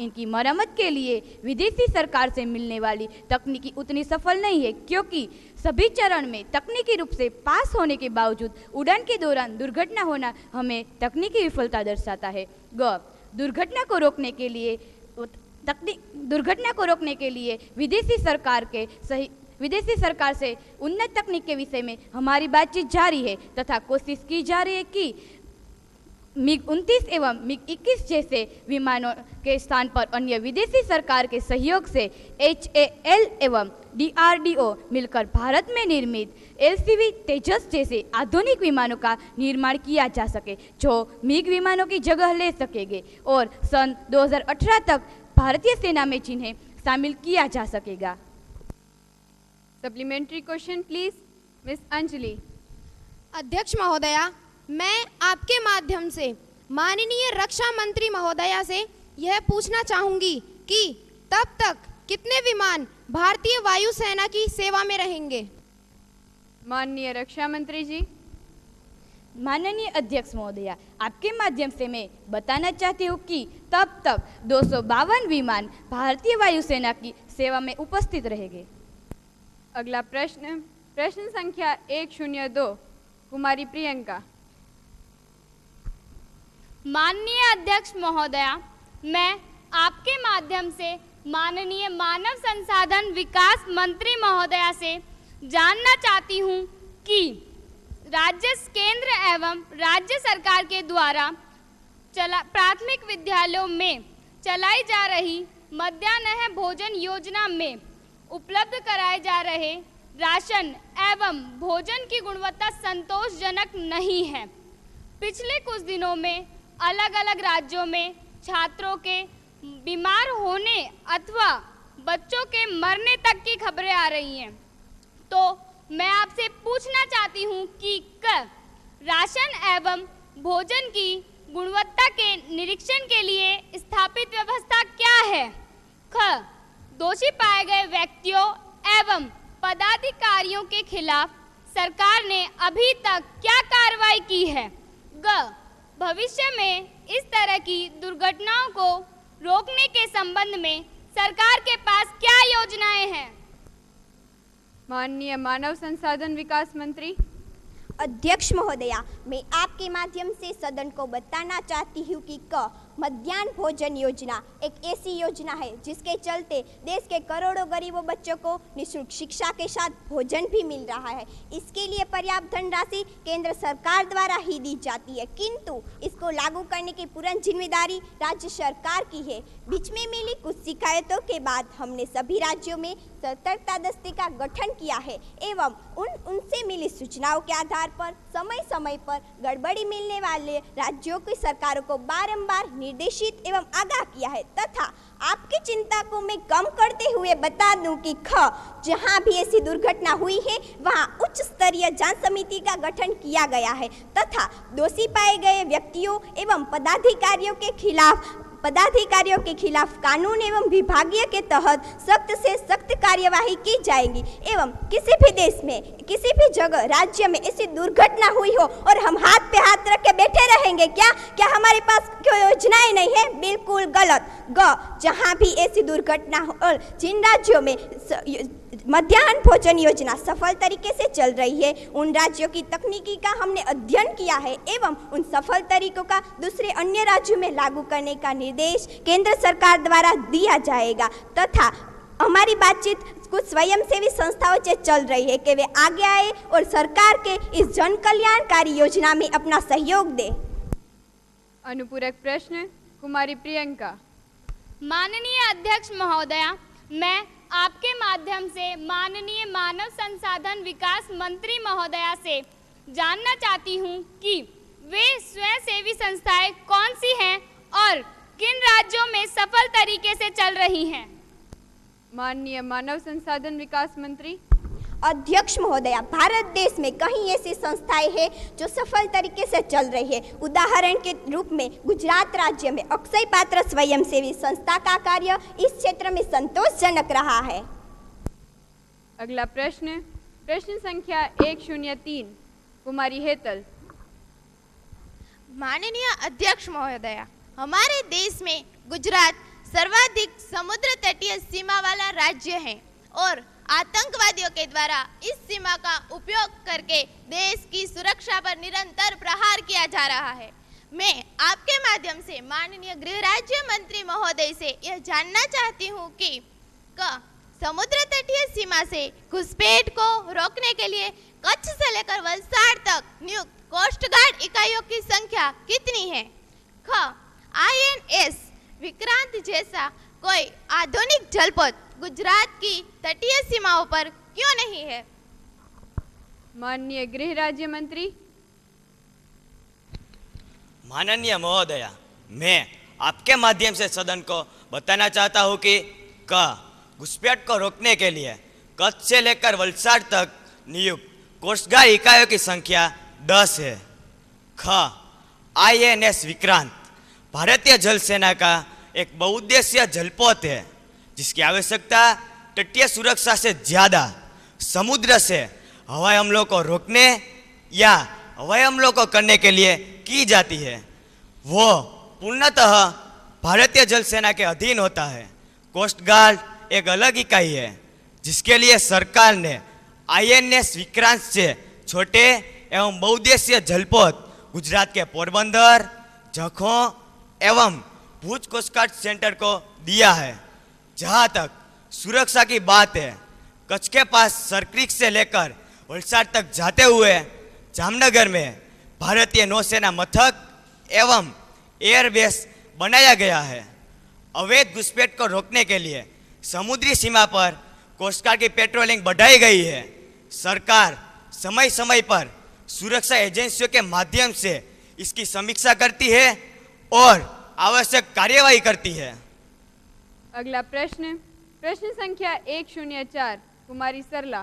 इनकी मरम्मत के लिए विदेशी सरकार से मिलने वाली तकनीकी उतनी सफल नहीं है, क्योंकि सभी चरण में तकनीकी रूप से पास होने के बावजूद उड़ान के दौरान दुर्घटना होना हमें तकनीकी विफलता दर्शाता है। दुर्घटना को रोकने के लिए विदेशी सरकार से उन्नत तकनीक के विषय में हमारी बातचीत जारी है तथा कोशिश की जा रही है कि MiG-29 एवं MiG-21 जैसे विमानों के स्थान पर अन्य विदेशी सरकार के सहयोग से HAL एवं DRDO मिलकर भारत में निर्मित LCV तेजस जैसे आधुनिक विमानों का निर्माण किया जा सके, जो MiG विमानों की जगह ले सकेंगे और सन 2018 तक भारतीय सेना में जिन्हें शामिल किया जा सकेगा। Supplementary question please, miss Anjali. अध्यक्ष महोदया, मैं आपके माध्यम से माननीय रक्षा मंत्री महोदया से यह पूछना चाहूंगी कि तब तक कितने विमान भारतीय वायुसेना की सेवा में रहेंगे? माननीय रक्षा मंत्री जी। माननीय अध्यक्ष महोदया, आपके माध्यम से मैं बताना चाहती हूँ कि तब तक 252 विमान भारतीय वायुसेना की सेवा में उपस्थित रहेंगे। अगला प्रश्न संख्या 102, कुमारी प्रियंका। माननीय अध्यक्ष महोदया, मैं आपके माध्यम से माननीय मानव संसाधन विकास मंत्री महोदया से जानना चाहती हूँ कि केंद्र एवं राज्य सरकार के द्वारा प्राथमिक विद्यालयों में चलाई जा रही मध्याह्न भोजन योजना में उपलब्ध कराए जा रहे राशन एवं भोजन की गुणवत्ता संतोषजनक नहीं है। पिछले कुछ दिनों में अलग अलग राज्यों में छात्रों के बीमार होने अथवा बच्चों के मरने तक की खबरें आ रही हैं। तो मैं आपसे पूछना चाहती हूँ कि राशन एवं भोजन की गुणवत्ता के निरीक्षण के लिए स्थापित व्यवस्था क्या है? दोषी पाए गए व्यक्तियों एवं पदाधिकारियों के खिलाफ सरकार ने अभी तक क्या कार्रवाई की है? भविष्य में इस तरह की दुर्घटनाओं को रोकने के संबंध में सरकार के पास क्या योजनाएं हैं? माननीय मानव संसाधन विकास मंत्री। अध्यक्ष महोदया, मैं आपके माध्यम से सदन को बताना चाहती हूँ कि मध्याह्न भोजन योजना एक ऐसी योजना है जिसके चलते देश के करोड़ों गरीबों बच्चों को निःशुल्क शिक्षा के साथ भोजन भी मिल रहा है। इसके लिए पर्याप्त धनराशि केंद्र सरकार द्वारा ही दी जाती है, किंतु इसको लागू करने की पूर्ण जिम्मेदारी राज्य सरकार की है। बीच में मिली कुछ शिकायतों के बाद हमने सभी राज्यों में सतर्कता दस्ते का गठन किया है एवं उनसे मिली सूचनाओं के आधार पर समय समय पर गड़बड़ी मिलने वाले राज्यों की सरकारों को बारंबार निर्देशित एवं आगाह किया है तथा आपकी चिंता को मैं कम करते हुए बता दूं कि जहां भी ऐसी दुर्घटना हुई है वहां उच्च स्तरीय जांच समिति का गठन किया गया है तथा दोषी पाए गए व्यक्तियों एवं पदाधिकारियों के खिलाफ कानून एवं विभागीय के तहत सख्त से सख्त कार्यवाही की जाएगी एवं किसी भी देश में किसी भी जगह राज्य में ऐसी दुर्घटना हुई हो और हम हाथ पे हाथ रख के बैठे रहेंगे क्या हमारे पास कोई योजनाएं नहीं है? बिल्कुल गलत। जहां भी ऐसी दुर्घटना हो और जिन राज्यों में मध्याह्न भोजन योजना सफल तरीके से चल रही है उन राज्यों की तकनीकी का हमने अध्ययन किया है एवं उन सफल तरीकों का दूसरे अन्य राज्यों में लागू करने का निर्देश केंद्र सरकार द्वारा दिया जाएगा तथा हमारी बातचीत कुछ स्वयंसेवी संस्थाओं से चल रही है कि वे आगे आए और सरकार के इस जन कल्याणकारी योजना में अपना सहयोग दे। अनुपूरक प्रश्न, कुमारी प्रियंका। माननीय अध्यक्ष महोदया, मैं आपके माध्यम से माननीय मानव संसाधन विकास मंत्री महोदया से जानना चाहती हूँ कि वे स्वयंसेवी संस्थाएं कौन सी हैं और किन राज्यों में सफल तरीके से चल रही हैं? माननीय मानव संसाधन विकास मंत्री। अध्यक्ष महोदया, भारत देश में कई ऐसी संस्थाएं हैं जो सफल तरीके से चल रही है। उदाहरण के रूप में गुजरात राज्य में अक्षय पात्र स्वयंसेवी संस्था का कार्य इस क्षेत्र में संतोषजनक रहा है। अगला प्रश्न संख्या 103, कुमारी हेतल। माननीय अध्यक्ष महोदया, हमारे देश में गुजरात सर्वाधिक समुद्र तटीय सीमा वाला राज्य है और आतंकवादियों के द्वारा इस सीमा का उपयोग करके देश की सुरक्षा पर निरंतर प्रहार किया जा रहा है। मैं आपके माध्यम से माननीय गृह राज्य मंत्री महोदय से यह जानना चाहती हूँ कि समुद्र तटीय सीमा से घुसपैठ को रोकने के लिए कच्छ से लेकर वलसाड तक नियुक्त कोस्ट गार्ड इकाइयों की संख्या कितनी है? INS विक्रांत जैसा कोई आधुनिक जलपोत गुजरात की तटीय सीमाओं पर क्यों नहीं है? माननीय गृह राज्य मंत्री। माननीय महोदया, मैं आपके माध्यम से सदन को बताना चाहता हूं कि घुसपैठ को रोकने के लिए कच्छ से लेकर वलसाड तक नियुक्त कोस्ट गार्ड इकाइयों की संख्या 10 है। INS विक्रांत भारतीय जल सेना का एक बहुउद्देशीय जलपोत है जिसकी आवश्यकता तटीय सुरक्षा से ज़्यादा समुद्र से हवाई हमलों को रोकने या हवाई हमलों को करने के लिए की जाती है। वो पूर्णतः भारतीय जल सेना के अधीन होता है। कोस्ट गार्ड एक अलग इकाई है जिसके लिए सरकार ने INS विक्रांत से छोटे एवं बहुउद्देशीय जलपोत गुजरात के पोरबंदर, जखौ एवं भुज कोस्ट गार्ड सेंटर को दिया है। जहाँ तक सुरक्षा की बात है, कच्छ के पास सरक्रिक से लेकर वलसाड तक जाते हुए जामनगर में भारतीय नौसेना मथक एवं एयरबेस बनाया गया है। अवैध घुसपैठ को रोकने के लिए समुद्री सीमा पर कोस्ट गार्ड की पेट्रोलिंग बढ़ाई गई है। सरकार समय समय पर सुरक्षा एजेंसियों के माध्यम से इसकी समीक्षा करती है और आवश्यक कार्यवाही करती है। अगला प्रश्न, प्रश्न संख्या 104, कुमारी सरला।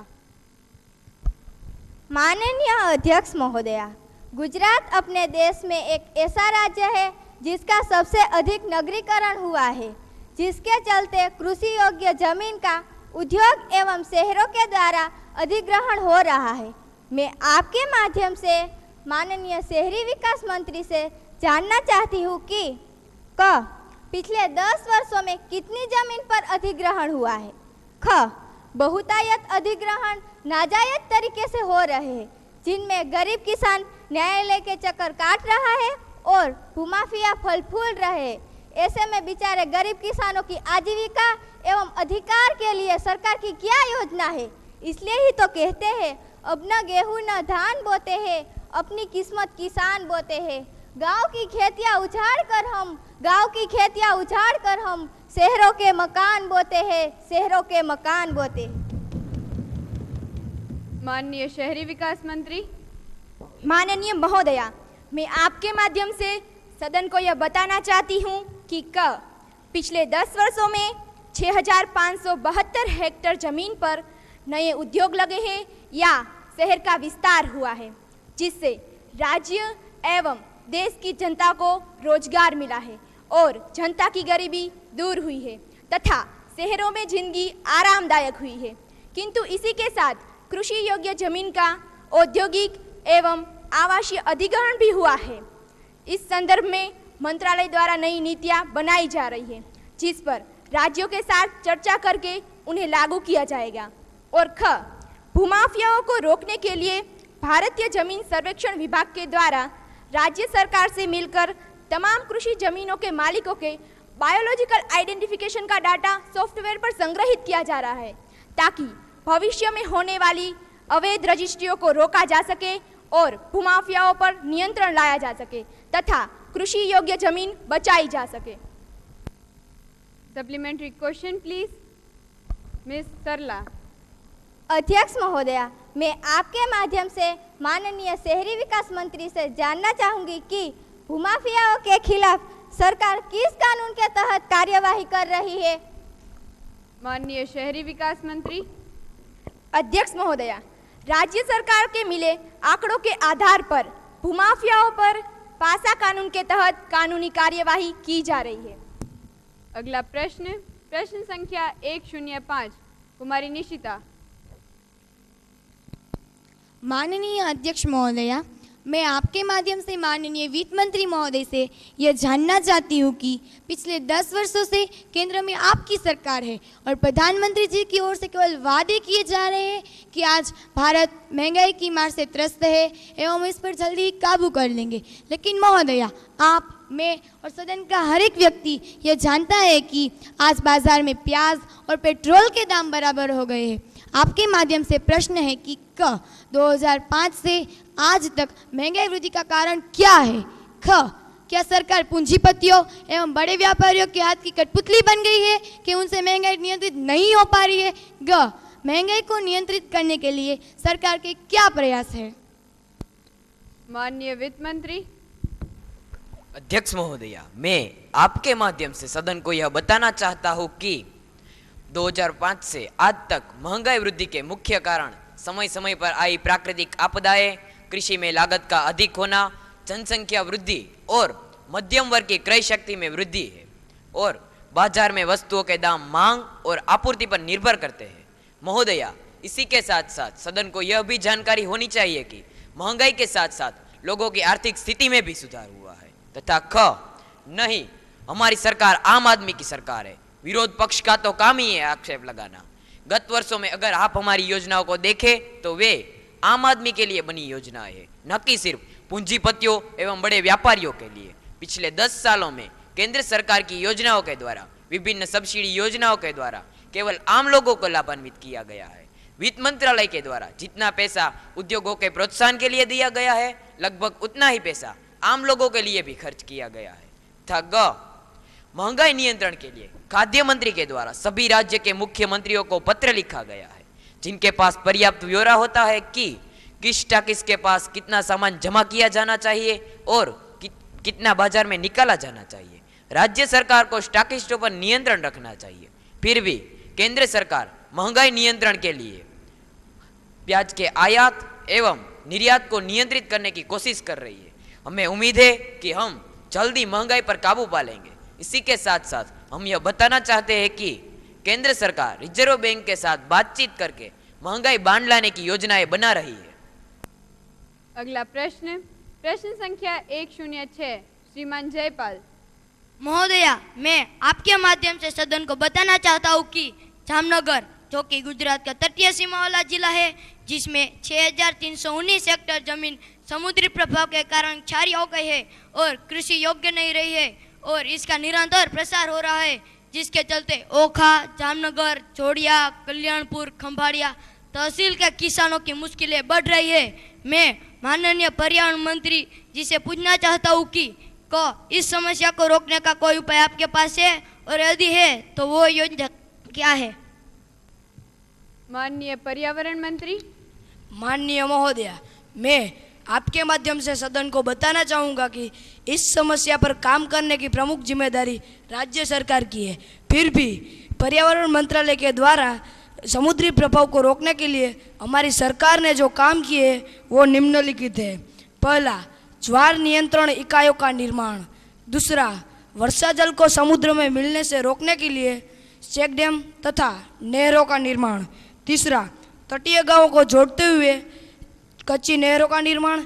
माननीय अध्यक्ष महोदया, गुजरात अपने देश में एक ऐसा राज्य है जिसका सबसे अधिक नगरीकरण हुआ है, जिसके चलते कृषि योग्य जमीन का उद्योग एवं शहरों के द्वारा अधिग्रहण हो रहा है। मैं आपके माध्यम से माननीय शहरी विकास मंत्री से जानना चाहती हूँ कि पिछले 10 वर्षों में कितनी जमीन पर अधिग्रहण हुआ है? बहुतायत अधिग्रहण नाजायज तरीके से हो रहे हैं जिनमें गरीब किसान न्यायालय के चक्कर काट रहा है और भूमाफिया फल फूल रहे हैं। ऐसे में बेचारे गरीब किसानों की आजीविका एवं अधिकार के लिए सरकार की क्या योजना है? इसलिए ही तो कहते हैं, अब न गेहूं न धान बोते हैं, अपनी किस्मत किसान बोते हैं। गांव की खेतियां उजाड़ कर हम शहरों के मकान बोते हैं, शहरों के मकान बोते हैं। माननीय शहरी विकास मंत्री। माननीय महोदया, मैं आपके माध्यम से सदन को यह बताना चाहती हूँ कि पिछले 10 वर्षों में 6,572 हेक्टेयर जमीन पर नए उद्योग लगे हैं या शहर का विस्तार हुआ है, जिससे राज्य एवं देश की जनता को रोजगार मिला है और जनता की गरीबी दूर हुई है तथा शहरों में जिंदगी आरामदायक हुई है। किंतु इसी के साथ कृषि योग्य जमीन का औद्योगिक एवं आवासीय अधिग्रहण भी हुआ है। इस संदर्भ में मंत्रालय द्वारा नई नीतियां बनाई जा रही है, जिस पर राज्यों के साथ चर्चा करके उन्हें लागू किया जाएगा। और भूमाफियाओं को रोकने के लिए भारतीय जमीन सर्वेक्षण विभाग के द्वारा राज्य सरकार से मिलकर तमाम कृषि जमीनों के मालिकों के बायोलॉजिकल आइडेंटिफिकेशन का डाटा सॉफ्टवेयर पर संग्रहित किया जा रहा है, ताकि भविष्य में होने वाली अवैध रजिस्ट्रियों को रोका जा सके और भूमाफियाओं पर नियंत्रण लाया जा सके तथा कृषि योग्य जमीन बचाई जा सके। सप्लीमेंट्री क्वेश्चन प्लीज, मिस सरला। अध्यक्ष महोदया, मैं आपके माध्यम से माननीय शहरी विकास मंत्री से जानना चाहूंगी कि भूमाफियाओं के खिलाफ सरकार किस कानून के तहत कार्यवाही कर रही है? माननीय शहरी विकास मंत्री। अध्यक्ष महोदया, राज्य सरकार के मिले आंकड़ों के आधार पर भूमाफियाओं पर पासा कानून के तहत कानूनी कार्यवाही की जा रही है। अगला प्रश्न, प्रश्न संख्या 105, कुमारी निशिता। माननीय अध्यक्ष महोदया, मैं आपके माध्यम से माननीय वित्त मंत्री महोदय से यह जानना चाहती हूँ कि पिछले 10 वर्षों से केंद्र में आपकी सरकार है और प्रधानमंत्री जी की ओर से केवल वादे किए जा रहे हैं कि आज भारत महंगाई की मार से त्रस्त है एवं इस पर जल्दी ही काबू कर लेंगे। लेकिन महोदया, आप, मैं और सदन का हर एक व्यक्ति यह जानता है कि आज बाजार में प्याज और पेट्रोल के दाम बराबर हो गए हैं। आपके माध्यम से प्रश्न है कि 2005 से आज तक महंगाई वृद्धि का कारण क्या है? क्या सरकार पूंजीपतियों एवं बड़े व्यापारियों के हाथ की कठपुतली बन गई है कि उनसे महंगाई नियंत्रित नहीं हो पा रही है? महंगाई को नियंत्रित करने के लिए सरकार के क्या प्रयास है? माननीय वित्त मंत्री। अध्यक्ष महोदया, मैं आपके माध्यम से सदन को यह बताना चाहता हूँ कि 2005 से आज तक महंगाई वृद्धि के मुख्य कारण समय समय पर आई प्राकृतिक आपदाएं, कृषि में लागत का अधिक होना, जनसंख्या वृद्धि और मध्यम वर्ग की क्रय शक्ति में वृद्धि है और बाजार में वस्तुओं के दाम मांग और आपूर्ति पर निर्भर करते हैं। महोदया, इसी के साथ साथ सदन को यह भी जानकारी होनी चाहिए कि महंगाई के साथ साथ लोगों की आर्थिक स्थिति में भी सुधार हुआ है तथा नहीं, हमारी सरकार आम आदमी की सरकार है। विरोध पक्ष का तो काम ही है आक्षेप लगाना। गत वर्षों में अगर आप हमारी योजनाओं को देखें तो वे आम आदमी के लिए बनी योजनाएं हैं, न कि सिर्फ पूंजीपतियों एवं बड़े व्यापारियों के लिए। पिछले 10 सालों में केंद्र सरकार की योजनाओं के द्वारा, विभिन्न सब्सिडी योजनाओं के द्वारा केवल आम लोगों को लाभान्वित किया गया है। वित्त मंत्रालय के द्वारा जितना पैसा उद्योगों के प्रोत्साहन के लिए दिया गया है, लगभग उतना ही पैसा आम लोगों के लिए भी खर्च किया गया है। महंगाई नियंत्रण के लिए खाद्य मंत्री के द्वारा सभी राज्य के मुख्यमंत्रियों को पत्र लिखा गया है, जिनके पास पर्याप्त ब्यौरा होता है कि किस स्टॉकिस्ट के पास कितना सामान जमा किया जाना चाहिए और कितना बाजार में निकाला जाना चाहिए। राज्य सरकार को स्टॉकिस्टों पर नियंत्रण रखना चाहिए। फिर भी केंद्र सरकार महंगाई नियंत्रण के लिए प्याज के आयात एवं निर्यात को नियंत्रित करने की कोशिश कर रही है। हमें उम्मीद है कि हम जल्दी महंगाई पर काबू पा लेंगे। इसी के साथ साथ हम यह बताना चाहते हैं कि केंद्र सरकार रिजर्व बैंक के साथ बातचीत करके महंगाई बांध लाने की योजनाएं बना रही है। अगला प्रश्न संख्या 106, श्रीमान जयपाल। महोदया, मैं आपके माध्यम से सदन को बताना चाहता हूँ कि जामनगर, जो कि गुजरात का तटीय सीमा वाला जिला है, जिसमें 6319 हेक्टेयर जमीन समुद्री प्रभाव के कारण क्षारीय हो गई है और कृषि योग्य नहीं रही है और इसका निरंतर प्रसार हो रहा है, जिसके चलते ओखा, जामनगर, जोड़िया, कल्याणपुर, खंभाड़िया तहसील के किसानों की मुश्किलें बढ़ रही है। मैं माननीय पर्यावरण मंत्री जी से पूछना चाहता हूँ कि इस समस्या को रोकने का कोई उपाय आपके पास है और यदि है तो वो योजना क्या है? माननीय पर्यावरण मंत्री। माननीय महोदया, मैं आपके माध्यम से सदन को बताना चाहूँगा कि इस समस्या पर काम करने की प्रमुख जिम्मेदारी राज्य सरकार की है। फिर भी पर्यावरण मंत्रालय के द्वारा समुद्री प्रभाव को रोकने के लिए हमारी सरकार ने जो काम किए वो निम्नलिखित है। पहला, ज्वार नियंत्रण इकाइयों का निर्माण। दूसरा, वर्षा जल को समुद्र में मिलने से रोकने के लिए चेक डैम तथा नहरों का निर्माण। तीसरा, तटीय गांवों को जोड़ते हुए कच्ची नहरों का निर्माण,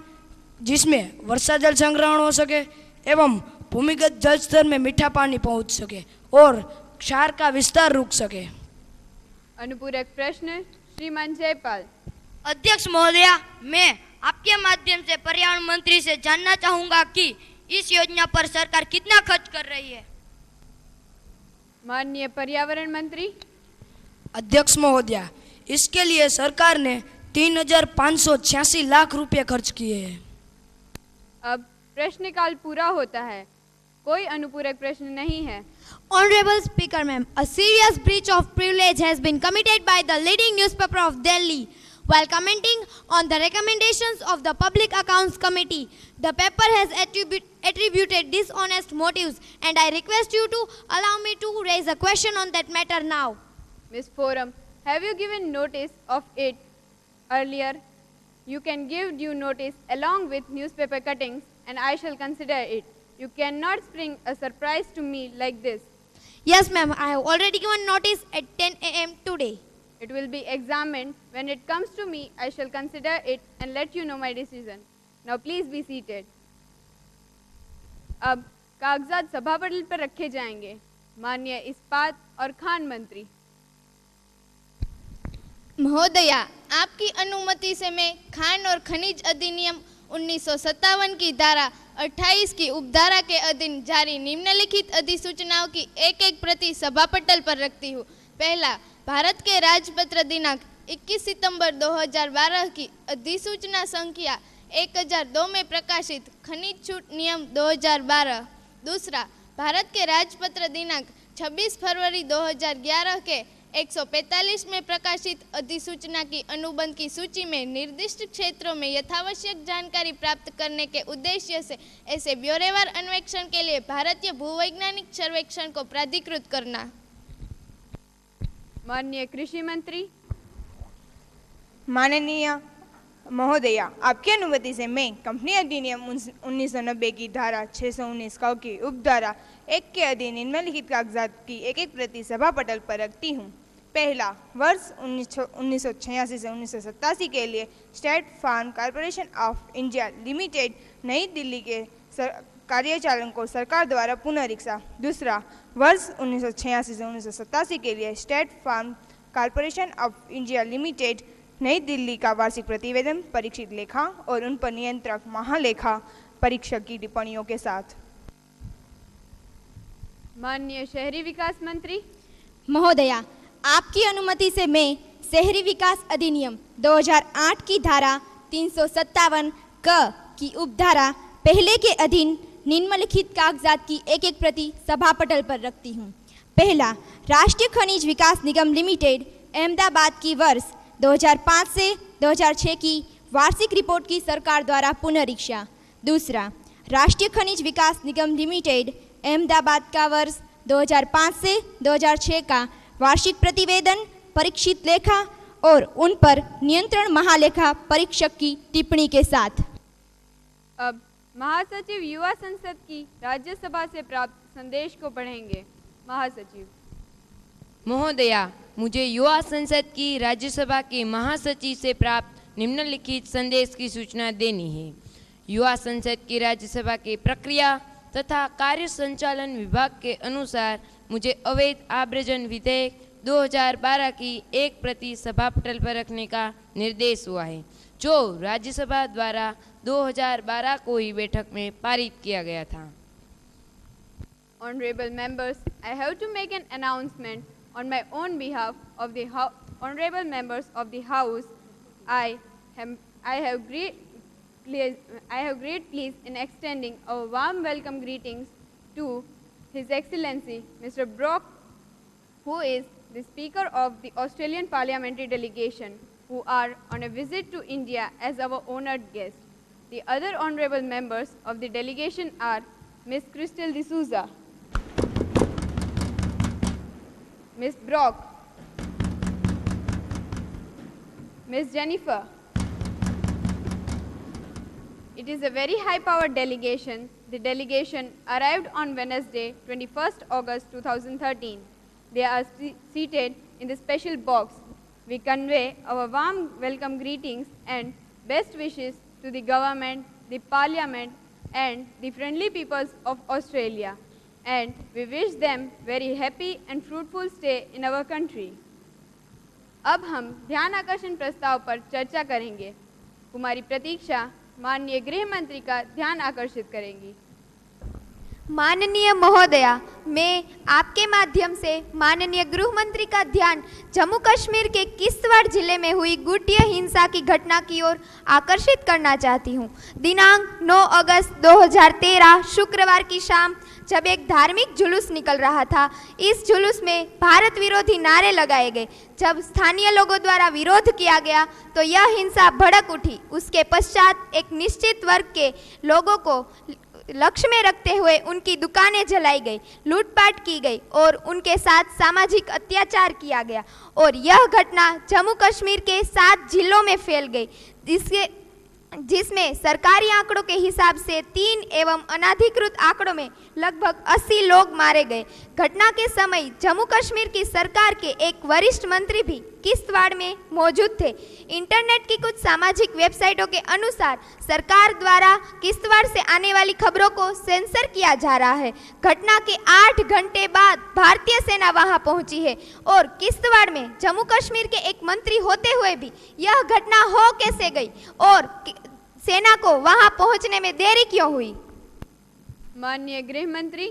जिसमें वर्षा जल संग्रहण हो सके एवं भूमिगत जल स्तर में मीठा पानी पहुंच सके और क्षार का विस्तार रुक सके। अनुपूरक प्रश्न, श्रीमान जयपाल। अध्यक्ष महोदया, मैं आपके माध्यम से पर्यावरण मंत्री से जानना चाहूँगा कि इस योजना पर सरकार कितना खर्च कर रही है? माननीय पर्यावरण मंत्री। अध्यक्ष महोदया, इसके लिए सरकार ने 3,586 लाख रुपए खर्च किए हैं। अब प्रश्नकाल पूरा होता है। कोई अनुपूरक प्रश्न नहीं है। Honorable Speaker ma'am, a serious breach of privilege has been committed by the leading newspaper of Delhi. While commenting on the recommendations of the Public Accounts Committee, the paper has attributed dishonest motives, and I request you to allow me to raise a question on that matter now. Ms. Forum, have you given notice of it earlier? You can give due notice along with newspaper cuttings, and I shall consider it. You cannot spring a surprise to me like this. Yes ma'am, I have already given notice at 10 a.m. today. It will be examined. When it comes to me, I shall consider it and let you know my decision. Now please be seated. अब कागजात सभा पटल पर रखे जाएंगे। माननीय इस्पात और खान मंत्री। महोदया, आपकी अनुमति से मैं खान और खनिज अधिनियम 1957 की धारा 28 की उपधारा के अधीन जारी निम्नलिखित अधिसूचनाओं की एक एक प्रति सभा पटल पर रखती हूँ। पहला, भारत के राजपत्र दिनांक 21 सितंबर 2012 की अधिसूचना संख्या 1002 में प्रकाशित खनिज छूट नियम 2012। दूसरा, भारत के राजपत्र दिनांक 26 फरवरी 2011 के 145 में प्रकाशित अधिसूचना की अनुबंध की सूची में निर्दिष्ट क्षेत्रों में यथावश्यक जानकारी प्राप्त करने के उद्देश्य से ऐसे ब्यौरेवार अन्वेषण के लिए भारतीय भूवैज्ञानिक सर्वेक्षण को प्राधिकृत करना। माननीय कृषि मंत्री। माननीय महोदया, आपकी अनुमति से मैं कंपनी अधिनियम 1990 की धारा 619 क की उपधारा 1 के अधीन निम्नलिखित कागजात की एक एक प्रति सभा पटल पर रखती हूँ। पहला, वर्ष 1986 से 1987 के लिए State Farm Corporation of India Limited New Delhi के कार्यचालन को सरकार द्वारा पुनः रिक्शा। दूसरा, वर्ष 1986 से 1987 के लिए State Farm Corporation of India Limited New Delhi का वार्षिक प्रतिवेदन, परीक्षित लेखा और उन पर नियंत्रक महालेखा परीक्षक की टिप्पणियों के साथ। माननीय शहरी विकास मंत्री। महोदया, आपकी अनुमति से मैं शहरी विकास अधिनियम 2008 की धारा 357 क की उपधारा पहले के अधीन निम्नलिखित कागजात की एक एक प्रति सभा पटल पर रखती हूँ। पहला, राष्ट्रीय खनिज विकास निगम लिमिटेड अहमदाबाद की वर्ष 2005 से 2006 की वार्षिक रिपोर्ट की सरकार द्वारा पुनरीक्षा। दूसरा, राष्ट्रीय खनिज विकास निगम लिमिटेड अहमदाबाद का वर्ष 2005 से 2006 का वार्षिक प्रतिवेदन, परीक्षित लेखा और उन पर नियंत्रण महालेखा परीक्षक की टिप्पणी के साथ। अब महासचिव युवा संसद की राज्यसभा से प्राप्त संदेश को पढ़ेंगे। महासचिव। महोदया, मुझे युवा संसद की राज्यसभा के महासचिव से प्राप्त निम्नलिखित संदेश की सूचना देनी है। युवा संसद की राज्यसभा के प्रक्रिया तथा कार्य संचालन विभाग के अनुसार मुझे अवैध आव्रजन विधेयक 2012 की एक प्रति सभा पटल पर रखने का निर्देश हुआ है, जो राज्यसभा द्वारा 2012 को ही बैठक में पारित किया गया था। Honorable members, I have to make an announcement on my own behalf of the honorable members of the House. I have great pleasure in extending our warm welcome greetings to His Excellency Mr. Brock, who is the Speaker of the Australian Parliamentary Delegation, who are on a visit to India as our honoured guest. The other honourable members of the delegation are Ms. Crystal D'Souza, Ms. Brock, Ms. Jennifer. It is a very high-powered delegation. The delegation arrived on Wednesday, 21st August 2013. They are seated in the special box. We convey our warm welcome greetings and best wishes to the government, the parliament and the friendly peoples of Australia. And we wish them very happy and fruitful stay in our country. अब हम ध्यान आकर्षण प्रस्ताव पर चर्चा करेंगे। कुमारी प्रतीक्षा माननीय गृह मंत्री का ध्यान आकर्षित करेंगी। माननीय महोदया, मैं आपके माध्यम से माननीय गृह मंत्री का ध्यान जम्मू कश्मीर के किश्तवाड़ जिले में हुई गुटिया हिंसा की घटना की ओर आकर्षित करना चाहती हूं। दिनांक 9 अगस्त 2013 शुक्रवार की शाम जब एक धार्मिक जुलूस निकल रहा था, इस जुलूस में भारत विरोधी नारे लगाए गए। जब स्थानीय लोगों द्वारा विरोध किया गया तो यह हिंसा भड़क उठी। उसके पश्चात एक निश्चित वर्ग के लोगों को लक्ष्य में रखते हुए उनकी दुकानें जलाई गई, लूटपाट की गई और उनके साथ सामाजिक अत्याचार किया गया और यह घटना जम्मू कश्मीर के 7 जिलों में फैल गई, जिसमें सरकारी आंकड़ों के हिसाब से 3 एवं अनाधिकृत आंकड़ों में लगभग 80 लोग मारे गए। घटना के समय जम्मू कश्मीर की सरकार के एक वरिष्ठ मंत्री भी किश्तवाड़ में मौजूद थे। इंटरनेट की कुछ सामाजिक वेबसाइटों के अनुसार सरकार द्वारा किश्तवाड़ से आने वाली खबरों को सेंसर किया जा रहा है। घटना के 8 घंटे बाद भारतीय सेना वहां पहुंची है और किश्तवाड़ में जम्मू कश्मीर के एक मंत्री होते हुए भी यह घटना हो कैसे गई और सेना को वहां पहुंचने में देरी क्यों हुई? माननीय गृह मंत्री।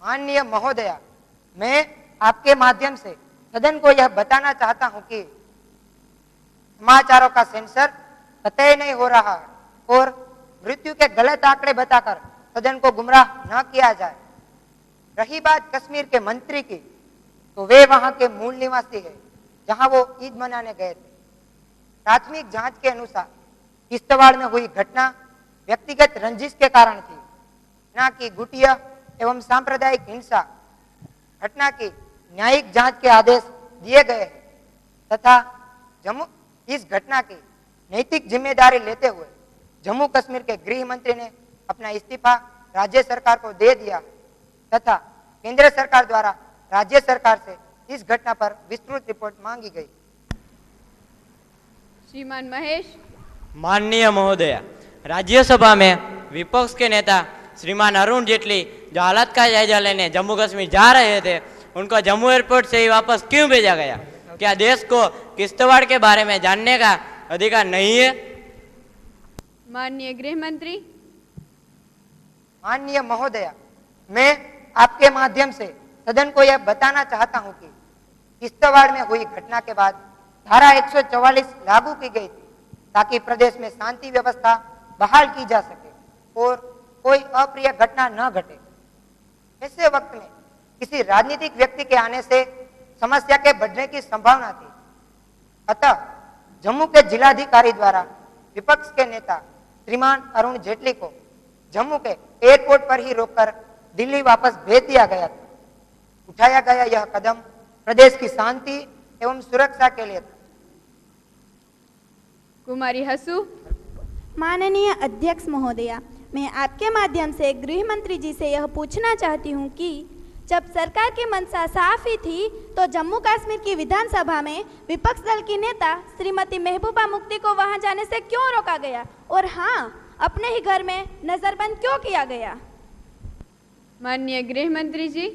माननीय महोदया, मैं आपके माध्यम से सदन को यह बताना चाहता हूं कि समाचारों का सेंसर कतई नहीं हो रहा है और मृत्यु के गलत आंकड़े बताकर सदन को गुमराह न किया जाए। रही बात कश्मीर के मंत्री की, तो वे वहां के मूल निवासी है जहां वो ईद मनाने गए थे। प्राथमिक जांच के अनुसार किश्तवाड़ में हुई घटना व्यक्तिगत रंजिश के कारण थी, न कि गुटिया एवं सांप्रदायिक हिंसा। घटना की न्यायिक जांच के आदेश दिए गए हैं तथा इस घटना की नैतिक जिम्मेदारी लेते हुए जम्मू कश्मीर के गृह मंत्री ने अपना इस्तीफा राज्य सरकार को दे दिया तथा केंद्र सरकार द्वारा राज्य सरकार से इस घटना पर विस्तृत रिपोर्ट मांगी गई। श्रीमान महेश। माननीय महोदया, राज्यसभा में विपक्ष के नेता श्रीमान अरुण जेटली जो हालत का जायजा लेने जम्मू कश्मीर जा रहे थे, उनको जम्मू एयरपोर्ट से ही वापस क्यों भेजा गया? क्या देश को किश्तवाड़ के बारे में जानने का अधिकार नहीं है? माननीय गृह मंत्री। माननीय महोदया, मैं आपके माध्यम से सदन को यह बताना चाहता हूं कि किश्तवाड़ में हुई घटना के बाद धारा 144 लागू की गई थी ताकि प्रदेश में शांति व्यवस्था बहाल की जा सके और कोई अप्रिय घटना न घटे। ऐसे वक्त में किसी राजनीतिक व्यक्ति के आने से समस्या के बढ़ने की संभावना थी। अतः जम्मू के जिलाधिकारी द्वारा विपक्ष के नेता श्रीमान अरुण जेटली को जम्मू के एयरपोर्ट पर ही रोककर दिल्ली वापस भेज दिया गया था। उठाया गया यह कदम प्रदेश की शांति एवं सुरक्षा के लिए था। कुमारी हसू। माननीय अध्यक्ष महोदया, मैं आपके माध्यम से गृह मंत्री जी से यह पूछना चाहती हूं कि जब सरकार की मंशा साफ ही थी तो जम्मू कश्मीर की विधानसभा में विपक्ष दल की नेता श्रीमती महबूबा मुफ्ती को वहां जाने से क्यों रोका गया और हाँ, अपने ही घर में नजरबंद क्यों किया गया? माननीय गृह मंत्री जी।